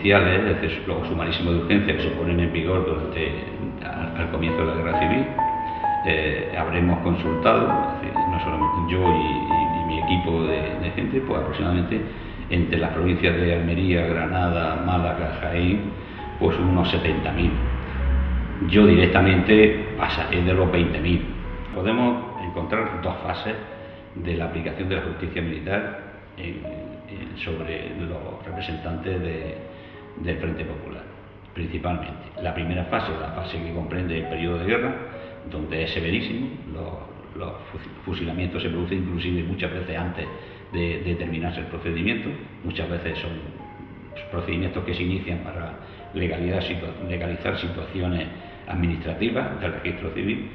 judiciales, es decir, los sumarísimos de urgencia que se ponen en vigor al comienzo de la Guerra Civil. Habremos consultado, es decir, no solamente yo y mi equipo de gente, pues aproximadamente entre las provincias de Almería, Granada, Málaga, Jaén, pues unos 70.000. Yo directamente pasaré de los 20.000. Podemos encontrar dos fases de la aplicación de la justicia militar sobre los representantes del Frente Popular, principalmente. La primera fase, la fase que comprende el periodo de guerra, donde es severísimo, los fusilamientos se producen inclusive muchas veces antes de terminarse el procedimiento, muchas veces son procedimientos que se inician para legalizar situaciones administrativas del registro civil,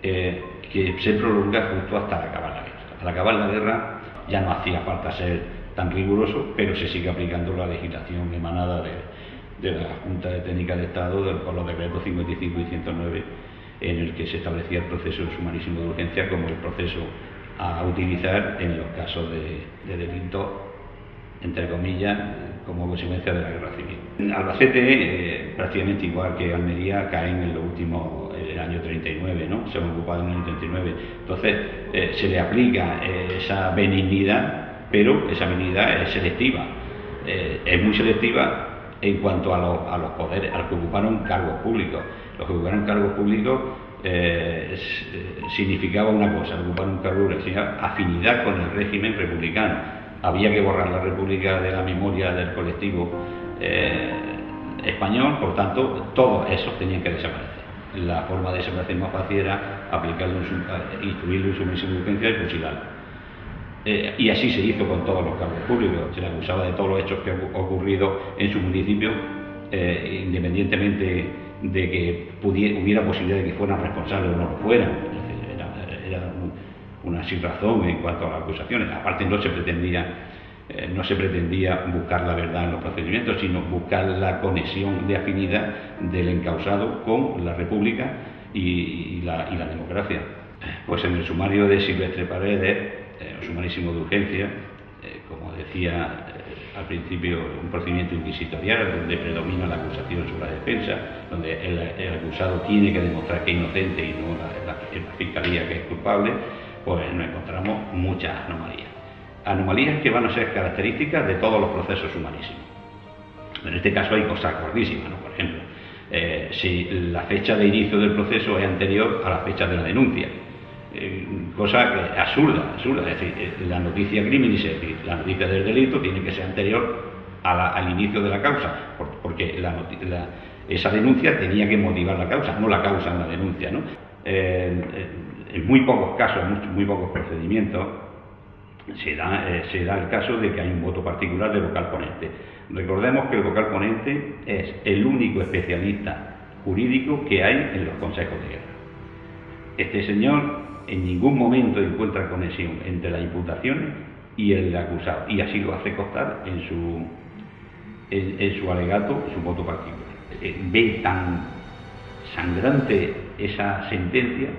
que se prolonga justo hasta acabar la guerra. Al acabar la guerra ya no hacía falta ser tan riguroso, pero se sigue aplicando la legislación emanada de la Junta de Técnica de Estado con los decretos 55 y 109, en el que se establecía el proceso sumarísimo de urgencia como el proceso a utilizar en los casos de delitos, entre comillas, como consecuencia de la Guerra Civil. Albacete, prácticamente igual que Almería, caen en lo último, el año 39, ¿no? Se han ocupado en el año 39. Entonces, se le aplica esa benignidad, pero esa benignidad es selectiva. Es muy selectiva en cuanto a los poderes, a los que ocuparon cargos públicos. Los que ocuparon cargos públicos significaba una cosa: ocupar un cargo significaba afinidad con el régimen republicano. Había que borrar la República de la memoria del colectivo español, por tanto, todos esos tenían que desaparecer. La forma de desaparecer más fácil era instruirlo en sumarísimo de urgencia y fusilarlo. Y así se hizo con todos los cargos públicos. Se le acusaba de todos los hechos que han ocurrido en su municipio, independientemente de que hubiera posibilidad de que fueran responsables o no lo fueran. Era una sinrazón en cuanto a las acusaciones. Aparte, no se pretendía buscar la verdad en los procedimientos, sino buscar la conexión de afinidad del encausado con la República y la democracia. Pues en el sumario de Silvestre Paredes, el sumarísimo de urgencia, como decía al principio, un procedimiento inquisitorial donde predomina la acusación sobre la defensa, donde el acusado tiene que demostrar que es inocente y no la fiscalía que es culpable, pues nos encontramos muchas anomalías. Anomalías que van a ser características de todos los procesos sumarísimos. En este caso hay cosas gordísimas, ¿no? Por ejemplo, si la fecha de inicio del proceso es anterior a la fecha de la denuncia, cosa absurda, es decir, la noticia criminis, es decir, la noticia del delito tiene que ser anterior al inicio de la causa, porque esa denuncia tenía que motivar la causa, no la causa en la denuncia, ¿no? En muy pocos casos, muy pocos procedimientos, se da el caso de que hay un voto particular del vocal ponente. Recordemos que el vocal ponente es el único especialista jurídico que hay en los consejos de guerra. Este señor en ningún momento encuentra conexión entre las imputaciones y el acusado, y así lo hace constar en su alegato, su voto particular. Ve tan sangrante esa sentencia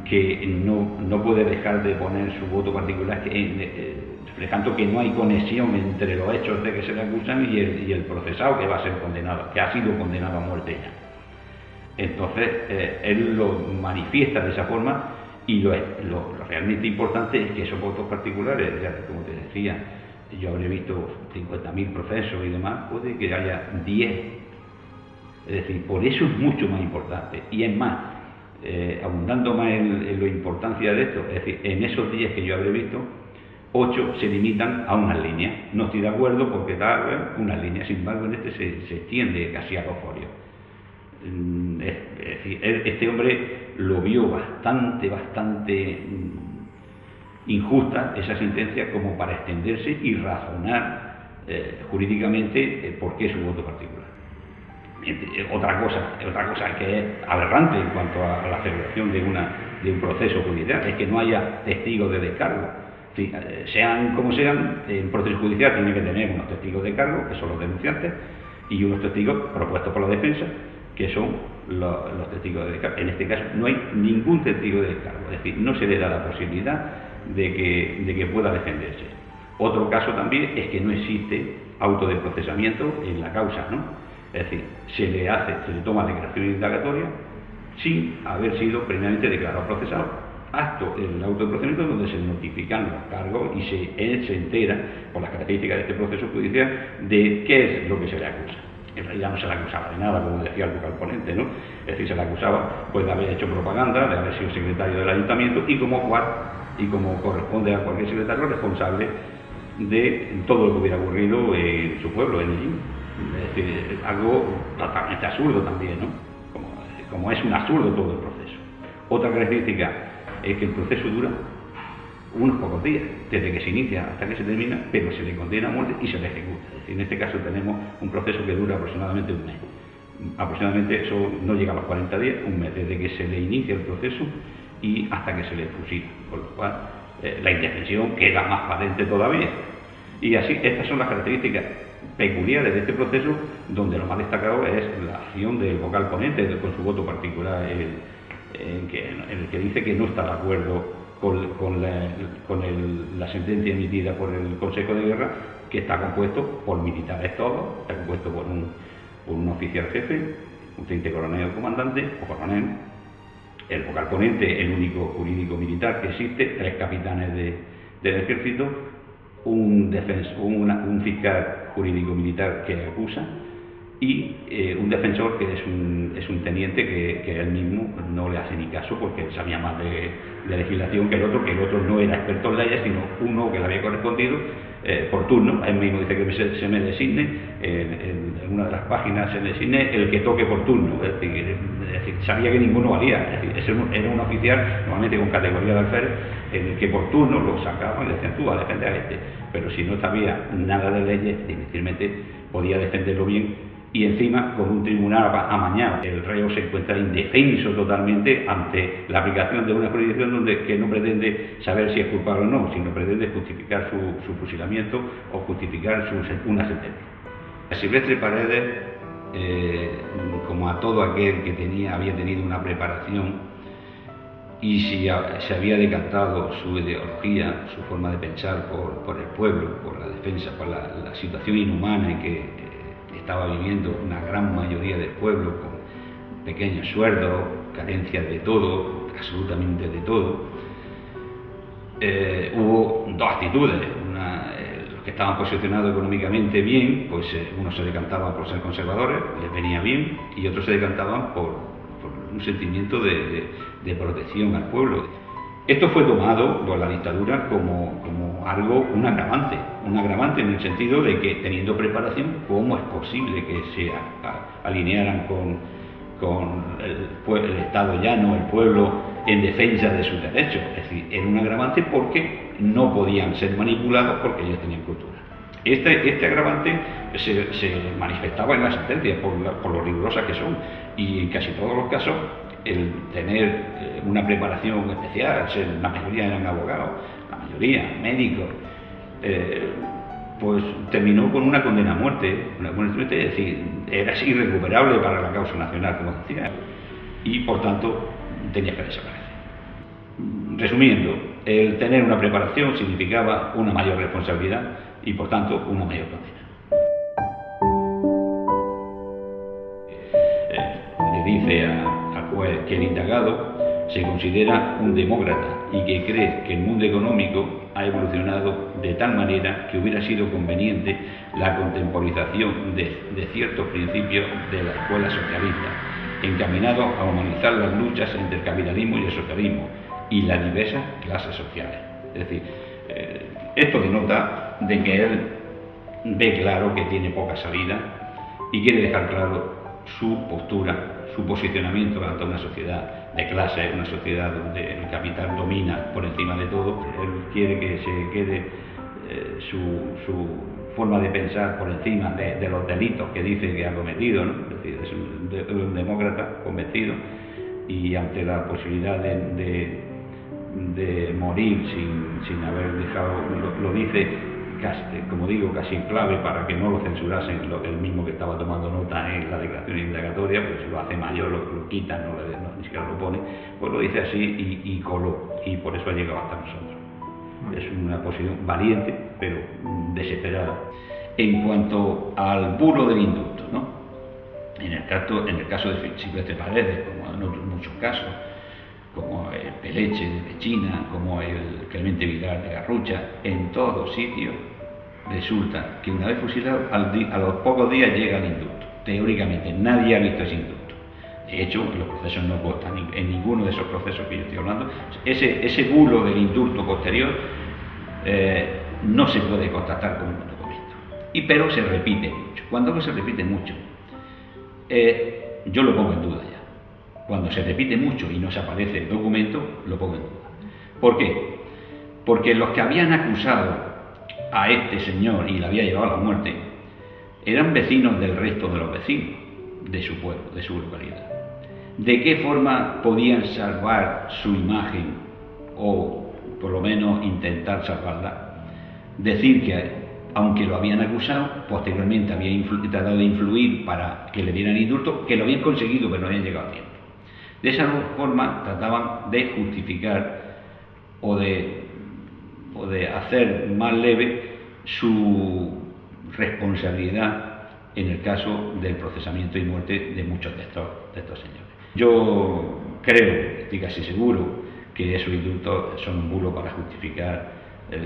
que no puede dejar de poner su voto particular, reflejando que no hay conexión entre los hechos de que se le acusan y el procesado que va a ser condenado, que ha sido condenado a muerte ya. Entonces, él lo manifiesta de esa forma, y lo realmente importante es que esos votos particulares, como te decía, yo habré visto 50.000 procesos y demás, puede que haya 10. Es decir, por eso es mucho más importante. Y es más, abundando más en la importancia de esto, es decir, en esos 10 que yo habré visto, 8 se limitan a unas líneas. No estoy de acuerdo porque tal, unas líneas. Sin embargo, en este se extiende casi a los folios. Es decir, este hombre lo vio bastante injusta esa sentencia como para extenderse y razonar jurídicamente por qué su voto particular. Otra cosa que es aberrante en cuanto a la celebración de un proceso judicial es que no haya testigos de descargo. Sean como sean, el proceso judicial tiene que tener unos testigos de cargo, que son los denunciantes, y unos testigos propuestos por la defensa, que son los testigos de descargo. En este caso no hay ningún testigo de descargo, es decir, no se le da la posibilidad de que pueda defenderse. Otro caso también es que no existe auto de procesamiento en la causa, ¿no? Es decir, se le toma declaración indagatoria sin haber sido previamente declarado procesado. Acto el auto de procedimiento donde se notifican los cargos y él se entera, por las características de este proceso judicial, de qué es lo que se le acusa. En realidad no se le acusaba de nada, como decía el vocal ponente, ¿no? Es decir, se le acusaba pues, de haber hecho propaganda, de haber sido secretario del ayuntamiento y como corresponde a cualquier secretario responsable de todo lo que hubiera ocurrido en su pueblo, en Ellín. Es decir, algo totalmente absurdo también, ¿no? Como es un absurdo todo el proceso. Otra característica es que el proceso dura unos pocos días, desde que se inicia hasta que se termina, pero se le condena a muerte y se le ejecuta. Es decir, en este caso tenemos un proceso que dura aproximadamente un mes. Aproximadamente eso no llega a los 40 días, un mes, desde que se le inicia el proceso y hasta que se le fusila, con lo cual la indefensión queda más patente todavía. Y así, estas son las características peculiares de este proceso, donde lo más destacado es la acción del vocal ponente con su voto particular, en el que dice que no está de acuerdo con la sentencia emitida por el Consejo de Guerra, que está compuesto por militares todos, está compuesto por un oficial jefe, un teniente coronel o comandante o coronel, el vocal ponente, el único jurídico militar que existe, 3 capitanes del ejército, un fiscal jurídico militar que acusa y un defensor que es un teniente que él mismo no le hace ni caso porque él sabía más de legislación que el otro no era experto en leyes, sino uno que le había correspondido por turno. Él mismo dice que se me designe, en una de las páginas se designe el que toque por turno, es decir, sabía que ninguno valía, es decir, era un oficial normalmente con categoría de alférez, en el que por turno lo sacaban y le decían tú a defender a este, pero si no sabía nada de leyes, difícilmente podía defenderlo bien. Y encima, con un tribunal amañado, el reo se encuentra indefenso totalmente ante la aplicación de una jurisdicción que no pretende saber si es culpable o no, sino pretende justificar su fusilamiento o justificar una sentencia. A Silvestre Paredes, como a todo aquel que había tenido una preparación y si se había decantado su ideología, su forma de pensar por el pueblo, por la defensa, por la situación inhumana en que estaba viviendo una gran mayoría del pueblo, con pequeños sueldos, carencias de todo, absolutamente de todo. Hubo dos actitudes. Los que estaban posicionados económicamente bien, pues unos se decantaban por ser conservadores, les venía bien, y otros se decantaban por un sentimiento de protección al pueblo. Esto fue tomado por la dictadura como un agravante en el sentido de que, teniendo preparación, ¿cómo es posible que se alinearan con el Estado llano, el pueblo, en defensa de sus derechos? Es decir, era un agravante porque no podían ser manipulados porque ellos tenían cultura. Este agravante se manifestaba en las sentencias por lo rigurosas que son, y en casi todos los casos el tener una preparación especial, la mayoría eran abogados, la mayoría médicos, pues terminó con una condena a muerte, es decir, era irrecuperable para la causa nacional, como decía, y por tanto tenía que desaparecer. Resumiendo, el tener una preparación significaba una mayor responsabilidad y por tanto una mayor condena. Le dice al juez que el indagado se considera un demócrata y que cree que el mundo económico ha evolucionado de tal manera que hubiera sido conveniente la contemporización de ciertos principios de la escuela socialista, encaminados a humanizar las luchas entre el capitalismo y el socialismo y las diversas clases sociales. Es decir, esto denota de que él ve claro que tiene poca salida y quiere dejar claro su postura, su posicionamiento ante una sociedad de clase, una sociedad donde el capital domina por encima de todo. Él quiere que se quede su forma de pensar por encima de los delitos que dice que ha cometido, ¿no? Es decir, es un demócrata convencido, y ante la posibilidad de morir sin haber dejado, lo dice casi, como digo, casi en clave para que no lo censurasen, el mismo que estaba tomando nota en la declaración indagatoria, pues lo hace mayor, lo quitan, ni siquiera lo pone, pues lo dice así y coló, y por eso ha llegado hasta nosotros. Es una posición valiente, pero desesperada. En cuanto al bulo del indulto, ¿no? En el caso de Silvestre Paredes, como en otros muchos casos, como el Peleche de Pechina, como el Clemente Vilar de Garrucha, en todos sitios resulta que una vez fusilado, a los pocos días llega el indulto. Teóricamente nadie ha visto ese indulto. De hecho, los procesos no constan en ninguno de esos procesos que yo estoy hablando. Ese bulo del indulto posterior no se puede constatar como un documento. Pero se repite mucho. Cuando algo se repite mucho, yo lo pongo en duda ya. Cuando se repite mucho y no se aparece el documento, lo pongo en duda. ¿Por qué? Porque los que habían acusado a este señor y le había llevado a la muerte eran vecinos del resto de los vecinos de su pueblo, de su localidad. ¿De qué forma podían salvar su imagen o por lo menos intentar salvarla? Decir que aunque lo habían acusado, posteriormente había tratado de influir para que le dieran indulto, que lo habían conseguido pero no habían llegado a tiempo. De esa forma trataban de justificar o de hacer más leve su responsabilidad en el caso del procesamiento y muerte de muchos de estos señores. Yo creo, estoy casi seguro, que esos indultos son un bulo para justificar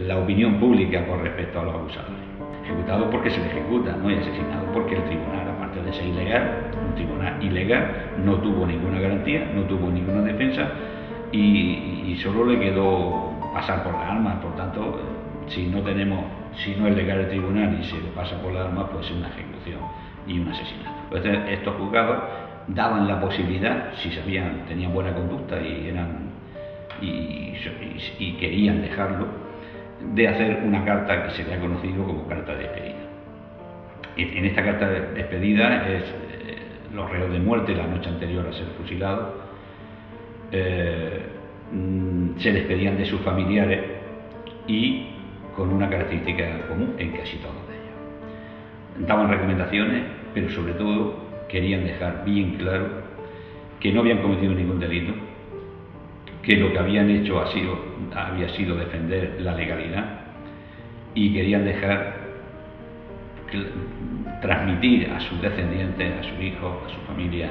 la opinión pública con respecto a los abusadores. Ejecutados porque se le ejecuta, ¿no? Y asesinados porque el tribunal, aparte de ser ilegal, un tribunal ilegal, no tuvo ninguna garantía, no tuvo ninguna defensa y solo le quedó pasar por las armas. Por tanto, si no es legal el tribunal y se le pasa por las armas, pues es una ejecución y un asesinato. Entonces, estos juzgados daban la posibilidad, si tenían buena conducta y querían dejarlo, de hacer una carta que se le ha conocido como carta de despedida. En esta carta de despedida los reos de muerte la noche anterior a ser fusilados se despedían de sus familiares y con una característica común en casi todos de ellos. Daban recomendaciones, pero sobre todo querían dejar bien claro que no habían cometido ningún delito, que lo que habían hecho había sido defender la legalidad y querían transmitir a sus descendientes, a sus hijos, a su familia,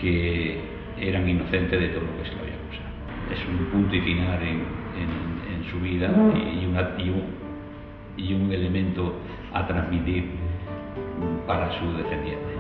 que eran inocentes de todo lo que se lo había acusado. Es un punto y final en su vida y un elemento a transmitir para sus descendientes.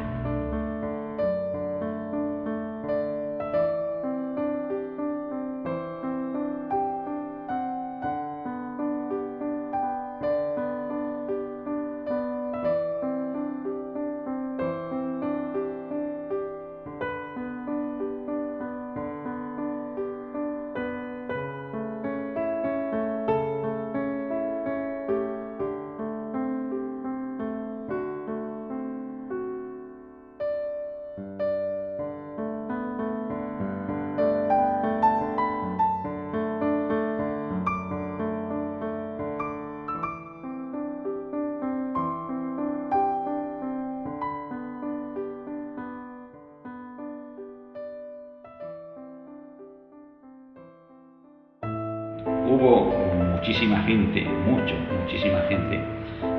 Hubo muchísima gente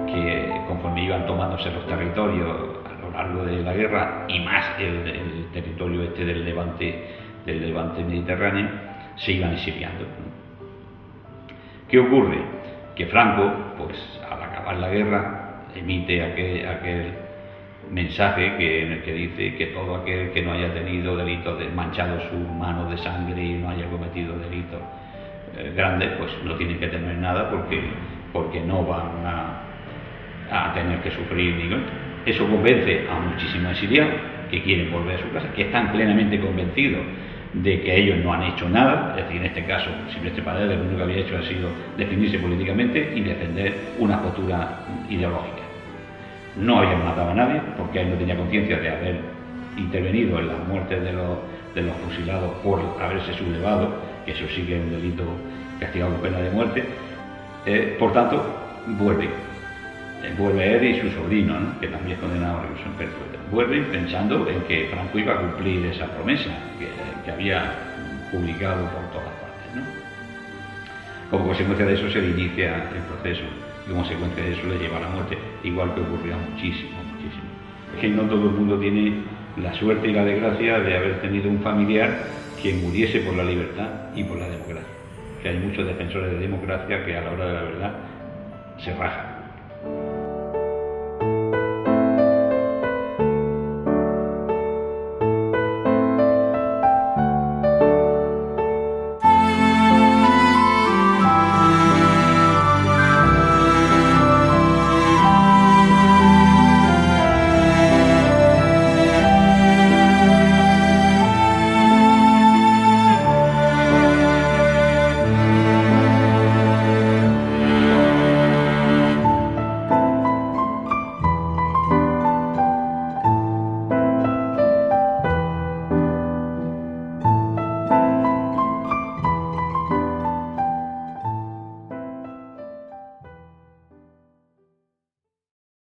que conforme iban tomándose los territorios a lo largo de la guerra y más el territorio del Levante mediterráneo, se iban exiliando. ¿Qué ocurre? Que Franco, pues al acabar la guerra, emite aquel mensaje en el que dice que todo aquel que no haya tenido delitos, manchado sus manos de sangre y no haya cometido delitos grandes, pues no tienen que temer nada porque no van a tener que sufrir ningún. Eso convence a muchísimos exiliados que quieren volver a su casa, que están plenamente convencidos de que ellos no han hecho nada. Es decir, en este caso, Silvestre Paredes lo único que había hecho ha sido definirse políticamente y defender una postura ideológica. No habían matado a nadie porque él no tenía conciencia de haber intervenido en las muertes de los fusilados por haberse sublevado, que eso sí que es un delito castigado con pena de muerte. Por tanto, vuelve él y su sobrino, ¿no?, que también es condenado a reclusión perpetua. Vuelven pensando en que Franco iba a cumplir esa promesa que había publicado por todas partes, ¿no? como consecuencia de eso se le inicia el proceso y como consecuencia de eso le lleva a la muerte, igual que ocurrió muchísimo. Es que no todo el mundo tiene la suerte y la desgracia de haber tenido un familiar que muriese por la libertad y por la democracia. Que hay muchos defensores de democracia que a la hora de la verdad se rajan.